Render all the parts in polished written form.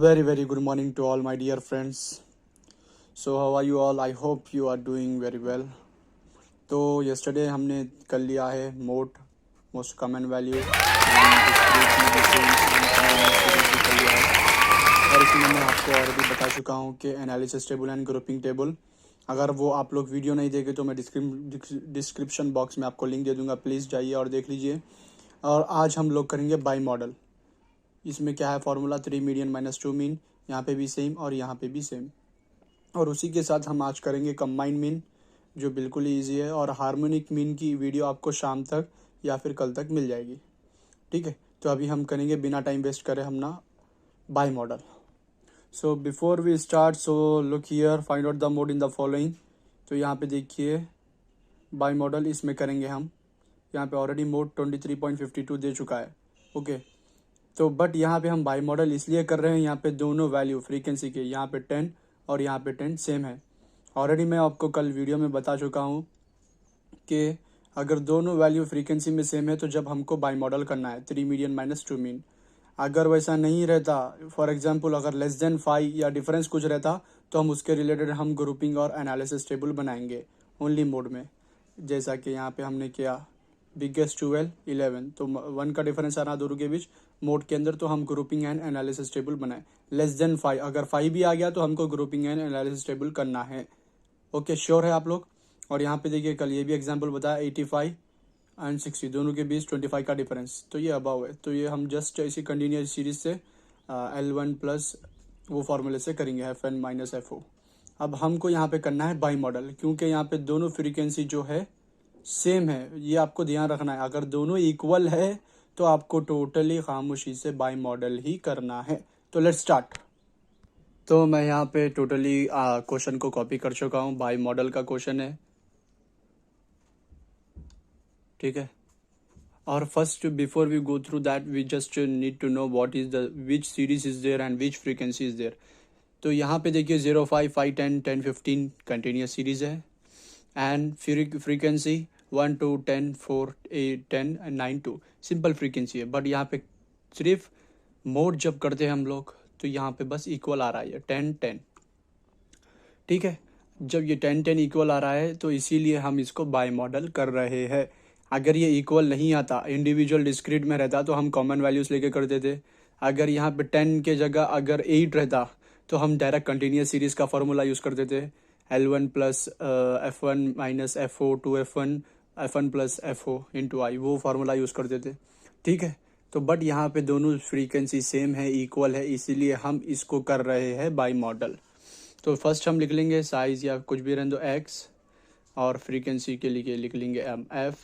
Very good morning to all my dear friends. So how are you all? I hope you are doing very well. तो yesterday हमने कर लिया है most common value और इसमें मैं आपको ऑलरेडी बता चुका हूँ कि analysis table and grouping table. अगर वो आप लोग वीडियो नहीं देखे तो मैं डिस्क्रिप्शन बॉक्स में आपको लिंक दे दूँगा, प्लीज़ जाइए और देख लीजिए। और आज हम लोग करेंगे बाई मॉडल। इसमें क्या है फॉर्मूला 3 मीडियन माइनस 2 मीन, यहाँ पे भी सेम और यहाँ पे भी सेम। और उसी के साथ हम आज करेंगे कंबाइन मीन, जो बिल्कुल ही ईजी है। और हार्मोनिक मीन की वीडियो आपको शाम तक या फिर कल तक मिल जाएगी, ठीक है। तो अभी हम करेंगे बिना टाइम वेस्ट करे हम ना bimodal. So before we start, so look here, find out the mode in the following. तो यहाँ पे देखिए बाई मॉडल इसमें करेंगे हम। यहाँ पे ऑलरेडी मोड 23.52 दे चुका है, ओके। तो बट यहाँ पे हम बाई मॉडल इसलिए कर रहे हैं, यहाँ पे दोनों वैल्यू फ्रीक्वेंसी के यहाँ पे 10 और यहाँ पे 10 सेम है। ऑलरेडी मैं आपको कल वीडियो में बता चुका हूँ कि अगर दोनों वैल्यू फ्रीक्वेंसी में सेम है तो जब हमको बाई मॉडल करना है 3 मीडियन माइनस 2 मीन। अगर वैसा नहीं रहता, फॉर एग्जांपल अगर लेस देन 5 या डिफरेंस कुछ रहता तो हम उसके रिलेटेड हम ग्रुपिंग और एनालिसिस टेबल बनाएंगे ओनली मोड में। जैसा कि यहाँ पे हमने किया बिगेस्ट 12 11, तो 1 का डिफरेंस आ रहा दोनों के बीच मोड के अंदर, तो हम ग्रुपिंग एंड एनालिसिस टेबल बनाए। लेस देन 5, अगर 5 भी आ गया तो हमको ग्रुपिंग एंड एनालिसिस टेबल करना है, ओके। श्योर है आप लोग? और यहाँ पे देखिए कल ये भी एग्जांपल बताया 85 एंड 60 दोनों के बीच 25 का डिफरेंस, तो ये अबाव है। तो ये हम जस्ट इसी कंटिन्यूस सीरीज से L1 प्लस वो फार्मूले से करेंगे FN माइनस FO। अब हमको यहाँ पे करना है बाई मॉडल, क्योंकि यहाँ पे दोनों फ्रीक्वेंसी जो है सेम है, ये आपको ध्यान रखना है। अगर दोनों इक्वल है तो आपको टोटली खामोशी से बाई मॉडल ही करना है। तो लेट्स स्टार्ट। तो मैं यहाँ पे टोटली क्वेश्चन को कॉपी कर चुका हूँ, बाई मॉडल का क्वेश्चन है, ठीक है। और first before we go through that we just need to know what is the which series is there and which frequency is there. तो यहाँ पे देखिए 0 5 5 10 10 15 कंटिन्यूस सीरीज है एंड फ्रीक्वेंसी 1 2 10 4 8 10 9 2 सिंपल फ्रीक्वेंसी है। बट यहाँ पे सिर्फ मोड जब करते हैं हम लोग तो यहाँ पे बस इक्वल आ रहा है 10 10, ठीक है। जब ये 10 10 इक्वल आ रहा है तो इसीलिए हम इसको बाय मॉडल कर रहे हैं। अगर ये इक्वल नहीं आता, इंडिविजुअल डिस्क्रीट में रहता तो हम कॉमन वैल्यूज लेके करते थे। अगर यहाँ पे 10 के जगह अगर 8 रहता तो हम डायरेक्ट कंटिन्यूस सीरीज का फॉर्मूला यूज़ करते थे, L1 plus F1 minus FO two FN plus FO into I, वो फार्मूला यूज़ करते थे, ठीक है। तो बट यहाँ पे दोनों फ्रीक्वेंसी सेम है, इक्वल है, इसीलिए हम इसको कर रहे हैं बाई मॉडल। तो फर्स्ट हम लिख लेंगे साइज या कुछ भी रहने दो x, और फ्रीक्वेंसी के लिए लिख लेंगे MF।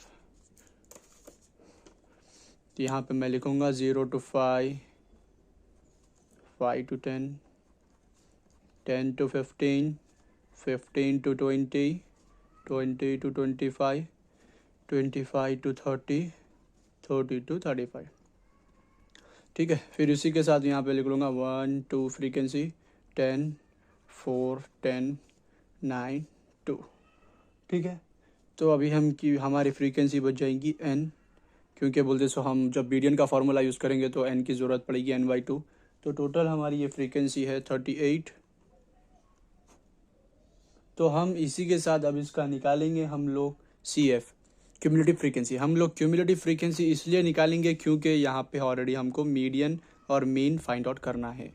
तो यहाँ पे मैं लिखूँगा 0 to 5, 5 to 10, 10 to 15, 15 to 20, 20 to 25, 25 to 30, 30 to 35, ठीक है। फिर इसी के साथ यहाँ पे लिख लूँगा 1 2 फ्रीक्वेंसी 10 4 10 9 2, ठीक है। तो अभी हमारी फ्रीक्वेंसी बच जाएगी n, क्योंकि बोलते सो हम जब मीडियन का फार्मूला यूज़ करेंगे तो n की ज़रूरत पड़ेगी n/2। तो टोटल हमारी ये फ्रीक्वेंसी है 38। तो हम इसी के साथ अब इसका निकालेंगे हम लोग CF क्यूमुलेटिव फ्रीक्वेंसी। हम लोग क्यूमुलेटिव फ्रीक्वेंसी इसलिए निकालेंगे क्योंकि यहाँ पे ऑलरेडी हमको मीडियन और मीन फाइंड आउट करना है।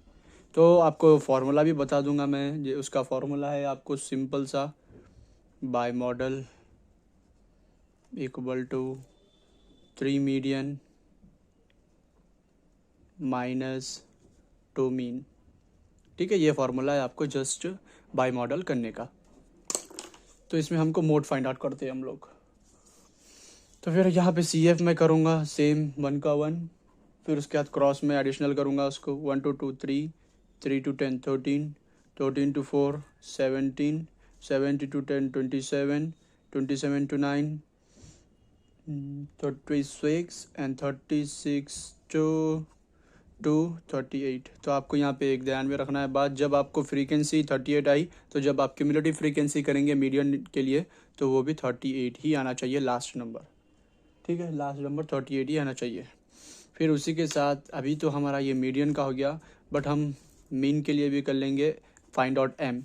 तो आपको फार्मूला भी बता दूंगा मैं, जो उसका फार्मूला है आपको सिंपल सा, bimodal equal to 3 median minus 2 mean, ठीक है। ये फार्मूला है आपको जस्ट बाय मॉडल करने का। तो इसमें हमको मोड फाइंड आउट करते हैं हम लोग। तो फिर यहाँ पे CF मैं करूँगा सेम 1 का 1, फिर उसके बाद क्रॉस में एडिशनल करूँगा उसको 1 to 2 3, 3 to 10 13, 13 to 4 17, 70 to 10 27, 27 to 9 36 and 36 to 38। तो आपको यहाँ पे एक ध्यान में रखना है बात, जब आपको फ्रीक्वेंसी 38 आई तो जब आप क्यूमुलेटिव फ्रीक्वेंसी करेंगे मीडियन के लिए तो वो भी 38 ही आना चाहिए लास्ट नंबर, ठीक है। लास्ट नंबर 38 ही आना चाहिए। फिर उसी के साथ अभी तो हमारा ये मीडियन का हो गया, बट हम मीन के लिए भी कर लेंगे फाइंड आउट एम,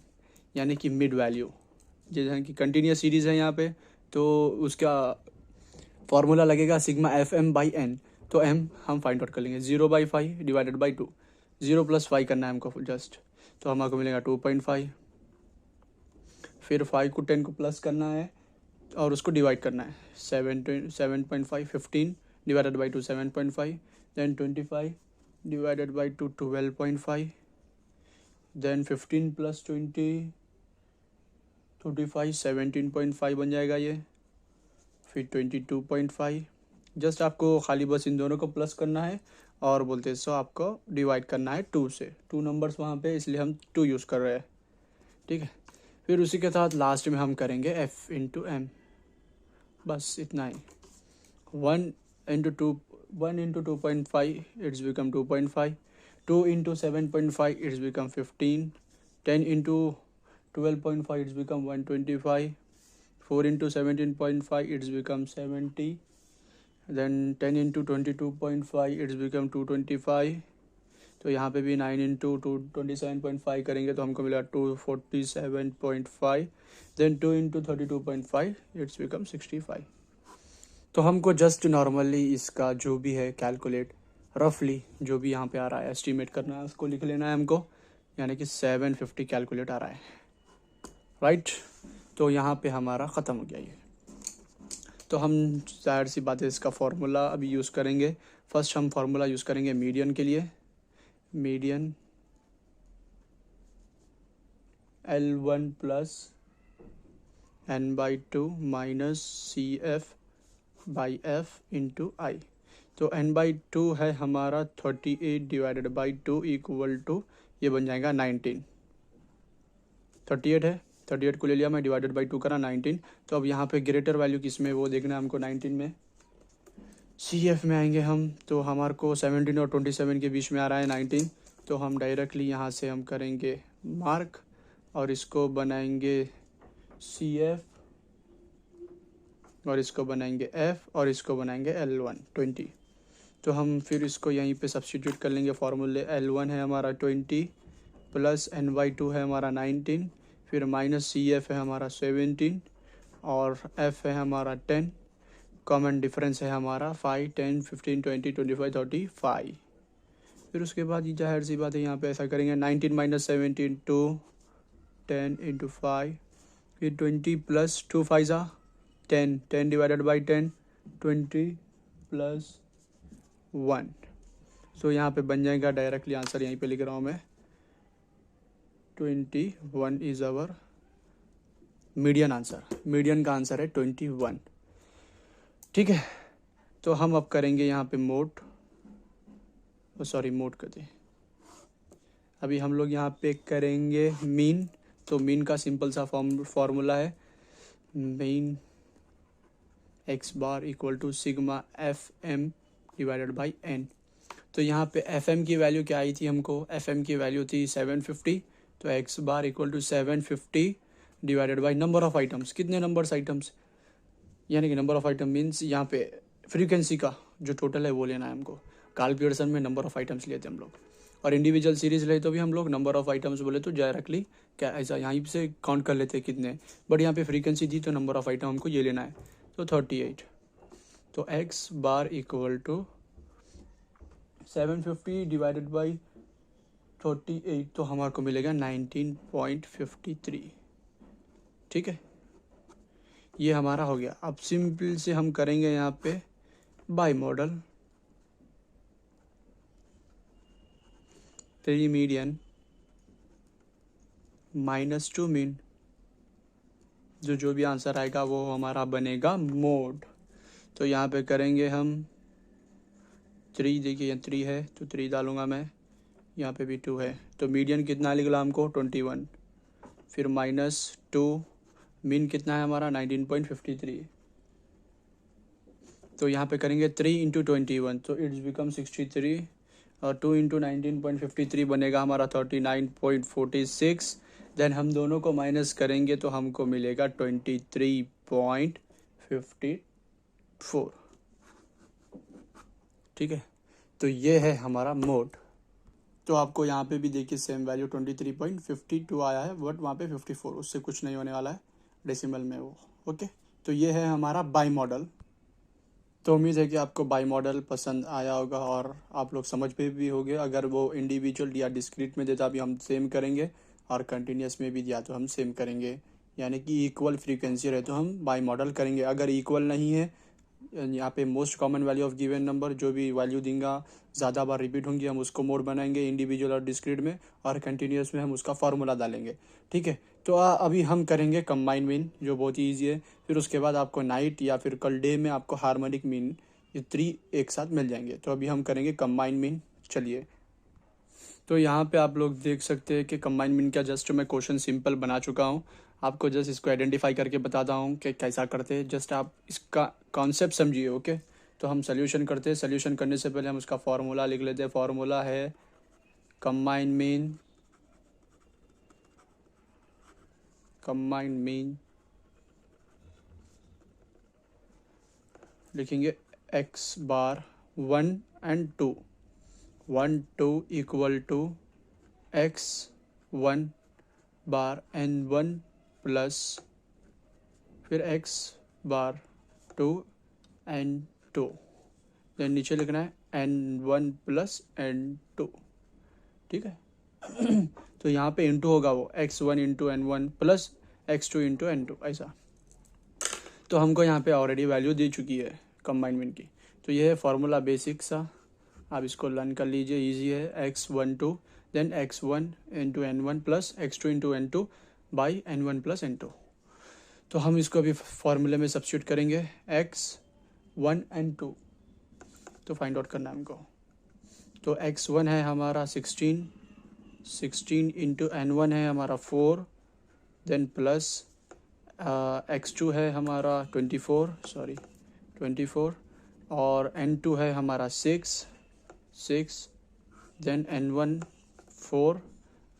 यानी कि मिड वैल्यू। जैसे कि कंटिन्यूस सीरीज़ है यहाँ पे, तो उसका फॉर्मूला लगेगा sigma F M by N. तो एम हम फाइंड आउट कर लेंगे 0/5 डिवाइडेड बाई 2, 0+5 करना है हमको जस्ट, तो हमको मिलेगा 2.5। फिर 5 को 10 को प्लस करना है और उसको डिवाइड करना है, 7.5 15 divided by 2 7.5, then 25 divided by 2 12.5, then 15 + 20 35 17.5 बन जाएगा ये। फिर 22.5, जस्ट आपको खाली बस इन दोनों को प्लस करना है और बोलते सो आपको डिवाइड करना है 2 से, 2 नंबर्स वहाँ पे इसलिए हम 2 यूज़ कर रहे हैं, ठीक है। फिर उसी के साथ लास्ट में हम करेंगे f इंटू एम, बस इतना ही। 1 into 2.5 it's become 2.5, 2 into 7.5 it's become 15, 10 into 12.5 it's become 125, 4 into 17.5 it's become 70, then 10 into 22.5 it's become 225, तो यहाँ पे भी 9 into 27.5 करेंगे तो हमको मिला 247.5, then 2 into 32.5 it's become 65। तो हमको जस्ट नॉर्मली इसका जो भी है कैलकुलेट रफली जो भी यहाँ पे आ रहा है एस्टिमेट करना है, उसको लिख लेना है हमको, यानी कि 750 कैलकुलेट आ रहा है, राइट। तो यहाँ पे हमारा ख़त्म हो गया ये। तो हम जाहिर सी बात है इसका फार्मूला अभी यूज़ करेंगे। फर्स्ट हम फार्मूला यूज़ करेंगे मीडियन के लिए, median L1 plus n/2 minus CF/F into I. तो n/2 है हमारा 38 डिवाइडेड बाई 2 इक्वल टू ये बन जाएगा 19। 38 है, 38 को ले लिया मैं, डिवाइडेड बाई 2 करा 19। तो अब यहाँ पे ग्रेटर वैल्यू किस में वो देखना है हमको, 19 में। CF में आएंगे हम, तो हमारे को 17 और 27 के बीच में आ रहा है 19, तो हम डायरेक्टली यहाँ से हम करेंगे मार्क और इसको बनाएंगे CF और इसको बनाएंगे F और इसको बनाएंगे L1 20। तो हम फिर इसको यहीं पे सब्स्टिट्यूट कर लेंगे फॉर्मूले। L1 है हमारा 20 प्लस n/2 है हमारा 19, फिर माइनस CF है हमारा 17 और F है हमारा 10, कॉमन डिफरेंस है हमारा 5 10 15 20 25 35। फिर उसके बाद ये जाहिर सी बात है यहाँ पे ऐसा करेंगे 19 माइनस 17 2 10 इंटू 5, फिर 20 प्लस 2 5 10 10 डिवाइडेड बाई 10 20 प्लस 1। सो यहाँ पे बन जाएगा डायरेक्टली आंसर, यहीं पे लिख रहा हूँ मैं, 21 is our median answer. Median का आंसर है 21, ठीक है। तो हम अब करेंगे यहाँ पे मोड करते हैं। अभी हम लोग यहाँ पे करेंगे मीन। तो मीन का सिंपल सा फॉर्मूला है, mean x bar equal to sigma FM divided by n। तो यहाँ पे FM की वैल्यू क्या आई थी हमको, FM की वैल्यू थी 750, तो x bar equal to 750 divided by number of items. कितने नंबर्स आइटम्स, यानी कि नंबर ऑफ आइटम मीन्स यहाँ पे फ्रीक्वेंसी का जो टोटल है वो लेना है हमको। कार्ल पियर्सन में नंबर ऑफ आइटम्स लेते हम लोग, और इंडिविजुअल सीरीज ले तो भी हम लोग नंबर ऑफ आइटम्स बोले तो डायरेक्टली क्या ऐसा यहाँ से काउंट कर लेते हैं कितने, बट यहाँ पे फ्रीक्वेंसी दी तो नंबर ऑफ आइटम हमको ये लेना है, तो 38। तो x bar equal to 750 divided by 38, तो हमारे को मिलेगा 19.53, ठीक है। ये हमारा हो गया। अब सिंपल से हम करेंगे यहाँ पे bimodal, 3 median minus 2 mean, जो भी आंसर आएगा वो हमारा बनेगा मोड। तो यहाँ पे करेंगे हम 3, देखिए यहाँ 3 है तो 3 डालूंगा मैं, यहाँ पे भी 2 है, तो मीडियन कितना निकला हमको 21, फिर माइनस 2, मीन कितना है हमारा 19.53। तो यहाँ पे करेंगे 3 इंटू 21, तो इट्स बिकम 63, और 2 इंटू 19.53 बनेगा हमारा 39.46। देन हम दोनों को माइनस करेंगे तो हमको मिलेगा 23.54, ठीक है। तो ये है हमारा मोड। तो आपको यहाँ पे भी देखिए सेम वैल्यू 23.52 आया है, बट वहाँ पे 54, उससे कुछ नहीं होने वाला है डेसिमल में वो। ओके, तो ये है हमारा बाई मॉडल। तो उम्मीद है कि आपको बाई मॉडल पसंद आया होगा और आप लोग समझ पे भी होंगे। अगर वो इंडिविजुअल या डिस्क्रीट में देता भी हम सेम करेंगे, और कंटिन्यूस में भी दिया तो हम सेम करेंगे, यानी कि इक्वल फ्रीक्वेंसी रहे तो हम बाई मॉडल करेंगे। अगर इक्वल नहीं है, यहाँ पे most common value of given number जो भी वैल्यू देंगे ज़्यादा बार रिपीट होंगी, हम उसको मोड बनाएंगे इंडिविजुअल और डिस्क्रीट में, और कंटिन्यूस में हम उसका फार्मूला डालेंगे। ठीक है, तो अभी हम करेंगे कंबाइन मीन, जो बहुत ही ईजी है। फिर उसके बाद आपको नाइट या फिर कल डे में आपको हार्मोनिक मीन, ये 3 एक साथ मिल जाएंगे। तो अभी हम करेंगे कंबाइन मीन। चलिए, तो यहाँ पे आप लोग देख सकते हैं कि कंबाइन मीन का जस्ट मैं क्वेश्चन सिंपल बना चुका हूँ। आपको जस्ट इसको आइडेंटिफाई करके बताता हूँ कि कैसा करते हैं, जस्ट आप इसका कॉन्सेप्ट समझिए। ओके, तो हम सोल्यूशन करते हैं। सोल्यूशन करने से पहले हम उसका फार्मूला लिख लेते हैं। फार्मूला है कंबाइन मीन लिखेंगे x बार 1 and 2, 1 2 equal to x 1 bar n1 plus फिर x बार 2 n2, देन नीचे लिखना है n1 प्लस n2। ठीक है तो यहाँ पे इंटू होगा वो x1 into n1 plus x2 into n2, ऐसा। तो हमको यहाँ पे ऑलरेडी वैल्यू दे चुकी है कंबाइन मीन की। तो ये है फॉर्मूला बेसिक सा, आप इसको लर्न कर लीजिए, इजी है। x12 then x1 into n1 plus x2 into n2 by n1 plus n2। तो हम इसको अभी फॉर्मूले में सब्स्टिट्यूट करेंगे x1 and 2। तो फाइंड आउट करना है हमको। तो x1 है हमारा 16 इंटू n1 है हमारा 4, देन प्लस x2 है हमारा 24 और n2 है हमारा 6 देन n1 4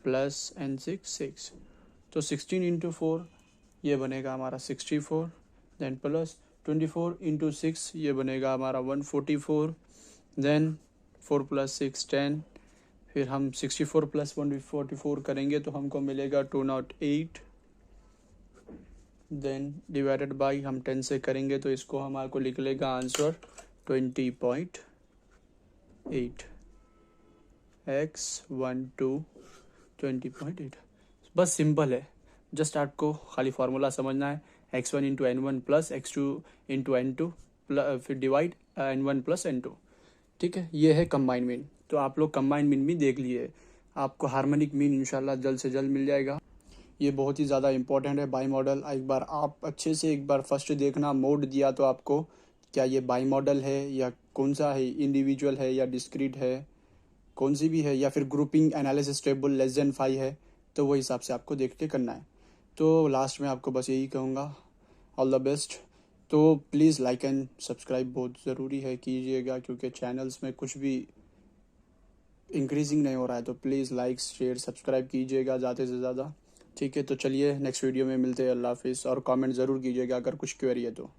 प्लस n6 6। तो 16 इंटू 4 ये बनेगा हमारा 64, देन प्लस 24 इंटू 6 ये बनेगा हमारा 144, देन 4 प्लस 6 10, फिर हम 64 प्लस 144 करेंगे तो हमको मिलेगा 208, देन डिवाइडेड बाई हम 10 से करेंगे तो इसको हमारे को लिख लेगा आंसर 20.8। x12 20.8। बस सिंपल है, जस्ट आपको खाली फार्मूला समझना है। x1 into n1 plus x2 into n2 फिर डिवाइड n1 प्लस n2। ठीक है, ये है कंबाइन मीन। तो आप लोग कंबाइन मीन भी देख लिए, आपको हार्मोनिक मीन इंशाल्लाह जल्द से जल्द मिल जाएगा। ये बहुत ही ज़्यादा इंपॉर्टेंट है बाई मॉडल। एक बार आप अच्छे से एक बार फर्स्ट देखना, मोड दिया तो आपको क्या ये बाई मॉडल है या कौन सा है, इंडिविजुअल है या डिस्क्रीट है, कौन सी भी है, या फिर grouping analysis table less than 5 है, तो वो हिसाब से आपको देख के करना है। तो लास्ट में आपको बस यही कहूँगा, ऑल द बेस्ट। तो प्लीज़ लाइक एंड सब्सक्राइब बहुत ज़रूरी है कीजिएगा, क्योंकि चैनल्स में कुछ भी इंक्रीजिंग नहीं हो रहा है। तो प्लीज़ लाइक शेयर सब्सक्राइब कीजिएगा ज़्यादा से ज़्यादा। ठीक है, तो चलिए नेक्स्ट वीडियो में मिलते हैं। अल्लाह हाफिज़, और कमेंट ज़रूर कीजिएगा अगर कुछ क्वेरी है तो।